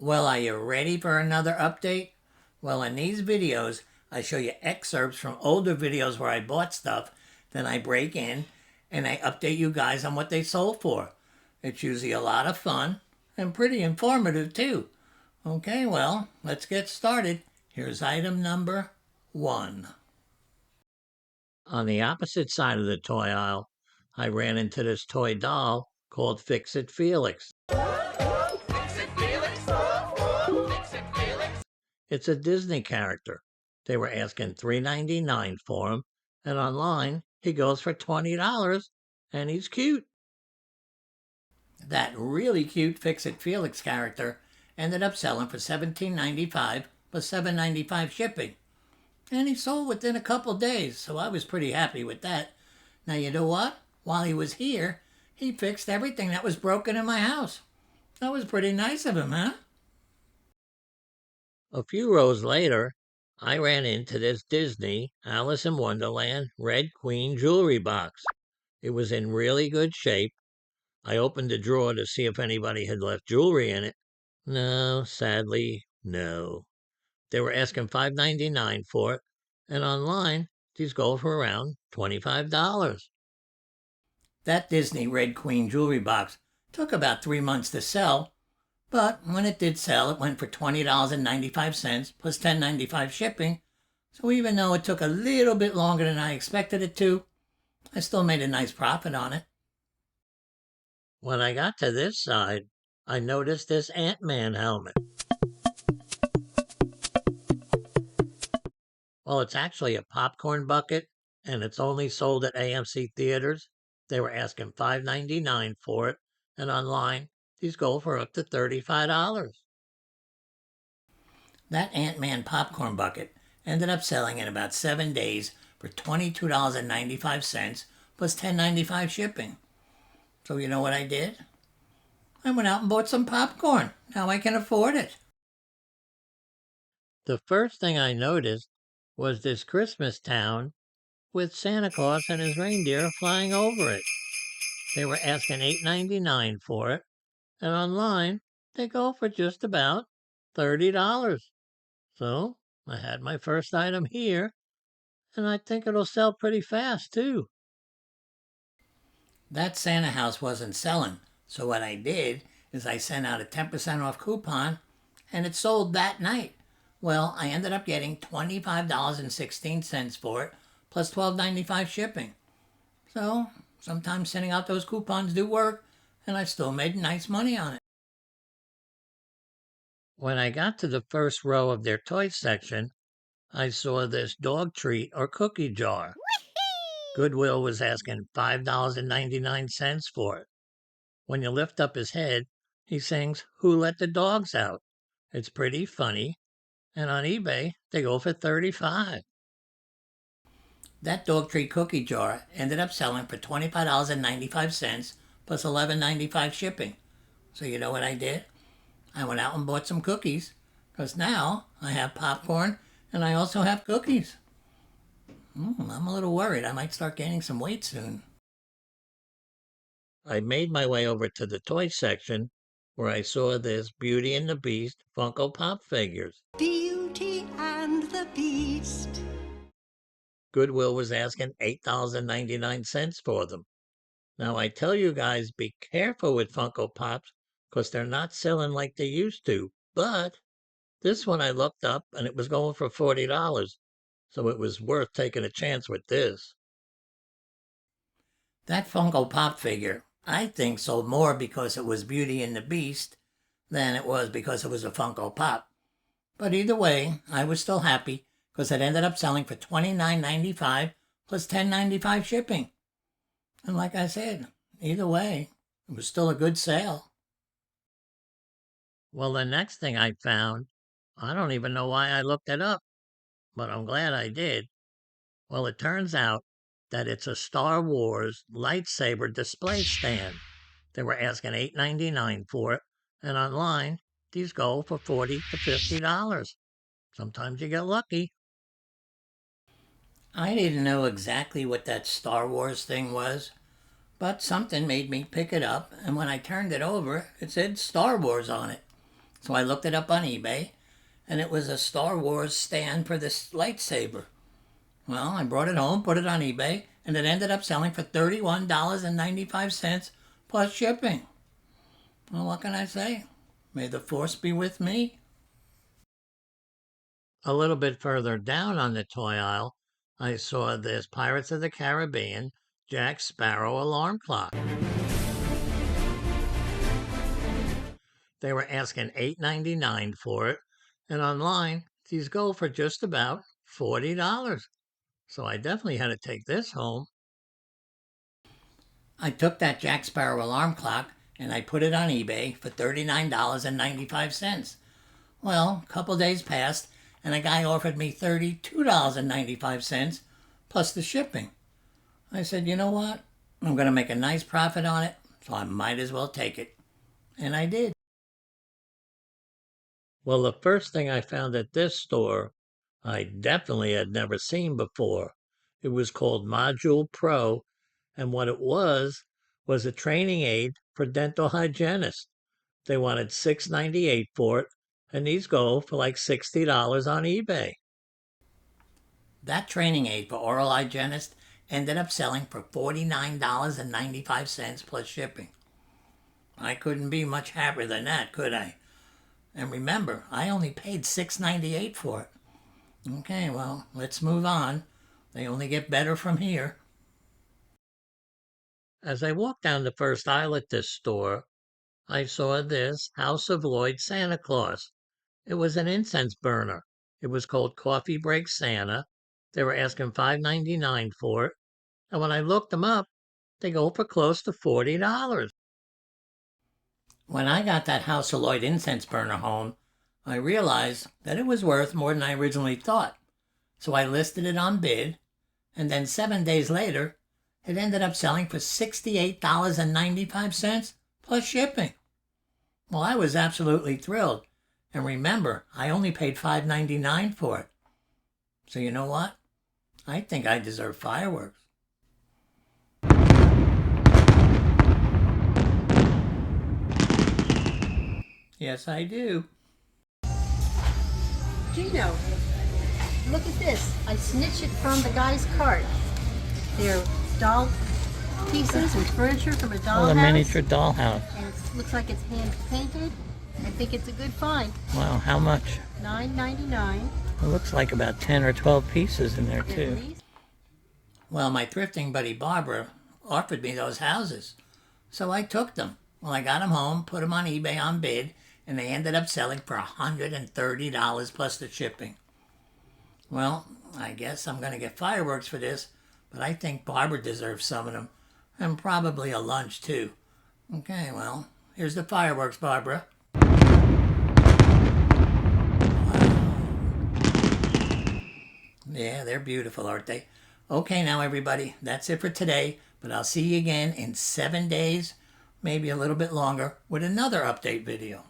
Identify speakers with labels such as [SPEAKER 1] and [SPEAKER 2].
[SPEAKER 1] Well, are you ready for another update? Well, in these videos, I show you excerpts from older videos where I bought stuff, then I break in and I update you guys on what they sold for. It's usually a lot of fun and pretty informative too. Okay, well, let's get started. Here's item number 1. On the opposite side of the toy aisle, I ran into this toy doll called It Felix. It's a Disney character. They were asking $3.99 for him, and online he goes for $20, and he's cute. That really cute It Felix character ended up selling for $17.95 plus $7.95 shipping. And he sold within a couple days, so I was pretty happy with that. Now, you know what? While he was here, he fixed everything that was broken in my house. That was pretty nice of him, huh? A few rows later, I ran into this Disney Alice in Wonderland Red Queen jewelry box. It was in really good shape. I opened the drawer to see if anybody had left jewelry in it. No, sadly, no. They were asking $5.99 for it, and online, these go for around $25. That Disney Red Queen jewelry box took about 3 months to sell, but when it did sell, it went for $20.95 plus $10.95 shipping. So even though it took a little bit longer than I expected it to, I still made a nice profit on it. When I got to this side, I noticed this AntMan helmet. Well, it's actually a popcorn bucket, and it's only sold at AMC theaters. They were asking $5.99 for it, and online, these go for up to $35. That Ant-Man popcorn bucket ended up selling in about 7 days for $22.95 plus $10.95 shipping. So you know what I did? I went out and bought some popcorn. Now I can afford it. The first thing I noticed was this Christmas town with Santa Claus and his reindeer flying over it. They were asking $8.99 for it, and online they go for just about $30. So I had my first item here, and I think it'll sell pretty fast too. That Santa house wasn't selling, so what I did is I sent out a 10% off coupon, and it sold that night. Well, I ended up getting $25.16 for it, plus $12.95 shipping. So sometimes sending out those coupons do work, and I still made nice money on it. When I got to the first row of their toy section, I saw this dog treat or cookie jar. Goodwill was asking $5.99 for it. When you lift up his head, he sings "Who Let the Dogs Out?" It's pretty funny, and on eBay they go for $35. That dog treat cookie jar ended up selling for $25.95 plus $11.95 shipping. So you know what I did? I went out and bought some cookies, because now I have popcorn and I also have cookies. I'm a little worried I might start gaining some weight soon. I made my way over to the toy section where I saw this Beauty and the Beast Funko Pop figures.
[SPEAKER 2] Beauty and the Beast.
[SPEAKER 1] Goodwill was asking $8.99 for them. Now I tell you guys, be careful with Funko Pops, because they're not selling like they used to. But this one I looked up and it was going for $40. So it was worth taking a chance with this. That Funko Pop figure, I think, sold more because it was Beauty and the Beast than it was because it was a Funko Pop. But either way, I was still happy because it ended up selling for $29.95 plus $10.95 shipping. And like I said, either way, it was still a good sale. Well, the next thing I found, I don't even know why I looked it up, but I'm glad I did. Well, it turns out that it's a Star Wars lightsaber display stand. They were asking $8.99 for it, and online, these go for $40 to $50. Sometimes you get lucky. I didn't know exactly what that Star Wars thing was, but something made me pick it up, and when I turned it over, it said Star Wars on it. So I looked it up on eBay, and it was a Star Wars stand for this lightsaber. Well, I brought it home, put it on eBay, and it ended up selling for $31.95 plus shipping. Well, what can I say? May the force be with me. A little bit further down on the toy aisle, I saw this Pirates of the Caribbean Jack Sparrow alarm clock. They were asking $8.99 for it, and online these go for just about $40. So I definitely had to take this home. I took that Jack Sparrow alarm clock and I put it on eBay for $39.95. Well, a couple days passed and a guy offered me $32.95 plus the shipping. I said, you know what? I'm going to make a nice profit on it, so I might as well take it. And I did. Well, the first thing I found at this store, I definitely had never seen before. It was called Module Pro, and what it was a training aid for dental hygienists. They wanted $6.98 for it, and these go for like $60 on eBay. That training aid for oral hygienist ended up selling for $49.95 plus shipping. I couldn't be much happier than that, could I? And remember, I only paid $6.98 for it. Okay, well, let's move on. They only get better from here. As I walked down the first aisle at this store, I saw this House of Lloyd Santa Claus. It was an incense burner. It was called Coffee Break Santa. They were asking $5.99 for it. And when I looked them up, they go for close to $40. When I got that House of Lloyd incense burner home, I realized that it was worth more than I originally thought. So I listed it on bid, and then 7 days later, it ended up selling for $68.95 plus shipping. Well, I was absolutely thrilled. And remember, I only paid $5.99 for it. So you know what? I think I deserve fireworks. Yes, I do.
[SPEAKER 3] Geno, look at this. I snitched it from the guy's cart. They're doll pieces and furniture from a dollhouse.
[SPEAKER 1] A miniature dollhouse.
[SPEAKER 3] And it looks like it's hand painted. I think it's a good find.
[SPEAKER 1] Wow, how much?
[SPEAKER 3] $9.99.
[SPEAKER 1] It looks like about 10 or 12 pieces in there, too. Well, my thrifting buddy Barbara offered me those houses, so I took them. Well, I got them home, put them on eBay on bid, and they ended up selling for $130 plus the shipping. Well, I guess I'm going to get fireworks for this, but I think Barbara deserves some of them, and probably a lunch, too. Okay, well, here's the fireworks, Barbara. Yeah, they're beautiful, aren't they? Okay, now everybody, that's it for today, but I'll see you again in 7 days, maybe a little bit longer, with another update video.